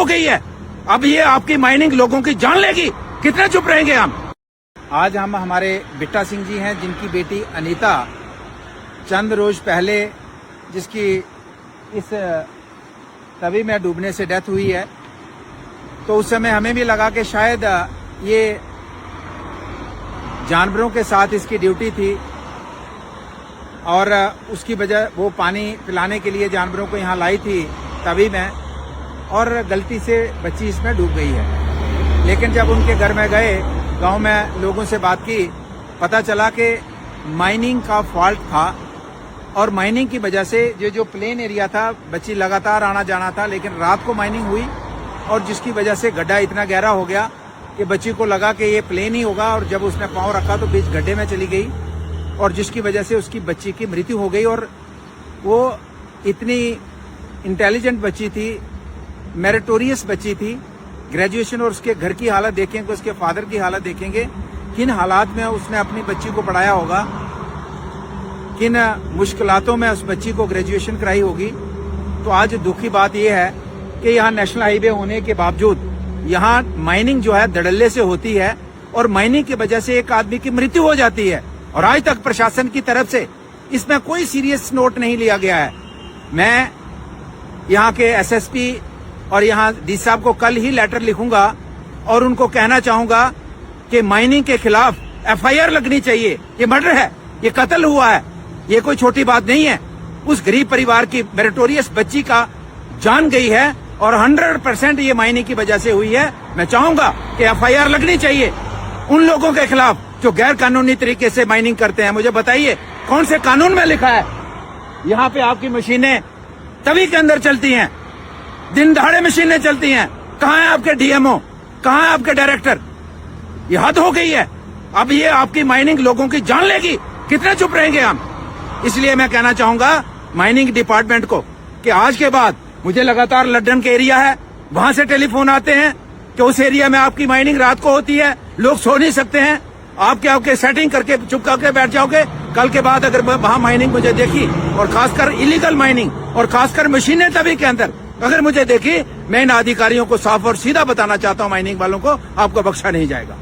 हो गई है। अब ये आपकी माइनिंग लोगों की जान लेगी, कितने चुप रहेंगे हम। आज हम हमारे बिट्टा सिंह जी हैं, जिनकी बेटी अनीता चंद रोज पहले जिसकी इस तवी में डूबने से डेथ हुई है, तो उस समय हमें भी लगा कि शायद ये जानवरों के साथ इसकी ड्यूटी थी और उसकी वजह वो पानी पिलाने के लिए जानवरों को यहाँ लाई थी तवी में, और गलती से बच्ची इसमें डूब गई है। लेकिन जब उनके घर में गए, गांव में लोगों से बात की, पता चला कि माइनिंग का फॉल्ट था और माइनिंग की वजह से ये जो प्लेन एरिया था, बच्ची लगातार आना जाना था, लेकिन रात को माइनिंग हुई और जिसकी वजह से गड्ढा इतना गहरा हो गया कि बच्ची को लगा कि ये प्लेन ही होगा, और जब उसने पांव रखा तो बीच गड्ढे में चली गई और जिसकी वजह से उसकी बच्ची की मृत्यु हो गई। और वो इतनी इंटेलिजेंट बच्ची थी, मेरिटोरियस बच्ची थी, ग्रेजुएशन, और उसके घर की हालत देखेंगे, उसके फादर की हालत देखेंगे, किन हालात में उसने अपनी बच्ची को पढ़ाया होगा, किन मुश्किलातों में उस बच्ची को ग्रेजुएशन कराई होगी। तो आज दुख की बात यह है कि यहाँ नेशनल हाईवे होने के बावजूद यहाँ माइनिंग जो है धड़ल्ले से होती है और माइनिंग की वजह से एक आदमी की मृत्यु हो जाती है, और आज तक प्रशासन की तरफ से इसमें कोई सीरियस नोट नहीं लिया गया है। मैं यहाँ के एसएसपी और यहाँ डी साहब को कल ही लेटर लिखूंगा और उनको कहना चाहूंगा कि माइनिंग के खिलाफ एफआईआर लगनी चाहिए। ये मर्डर है, ये कत्ल हुआ है, ये कोई छोटी बात नहीं है। उस गरीब परिवार की मेरिटोरियस बच्ची का जान गई है और 100% ये माइनिंग की वजह से हुई है। मैं चाहूंगा कि एफआईआर लगनी चाहिए उन लोगों के खिलाफ जो गैर कानूनी तरीके से माइनिंग करते हैं। मुझे बताइए कौन से कानून में लिखा है? यहाँ पे आपकी मशीनें तवी के अंदर चलती हैं, दिन दहाड़े मशीनें चलती हैं। कहाँ है आपके डीएमओ, कहाँ है आपके डायरेक्टर? ये हद हो गई है। अब ये आपकी माइनिंग लोगों की जान लेगी, कितने चुप रहेंगे हम। इसलिए मैं कहना चाहूंगा माइनिंग डिपार्टमेंट को कि आज के बाद, मुझे लगातार लड्डन के एरिया है, वहां से टेलीफोन आते हैं कि उस एरिया में आपकी माइनिंग रात को होती है, लोग सो नहीं सकते हैं, आपके सेटिंग करके चुप करके बैठ जाओगे। कल के बाद अगर वहां माइनिंग मुझे देखी, और खासकर इलीगल माइनिंग, और खासकर मशीनें तभी के अंदर अगर मुझे देखी, मैं इन अधिकारियों को साफ और सीधा बताना चाहता हूं, माइनिंग वालों को आपको बख्शा नहीं जाएगा।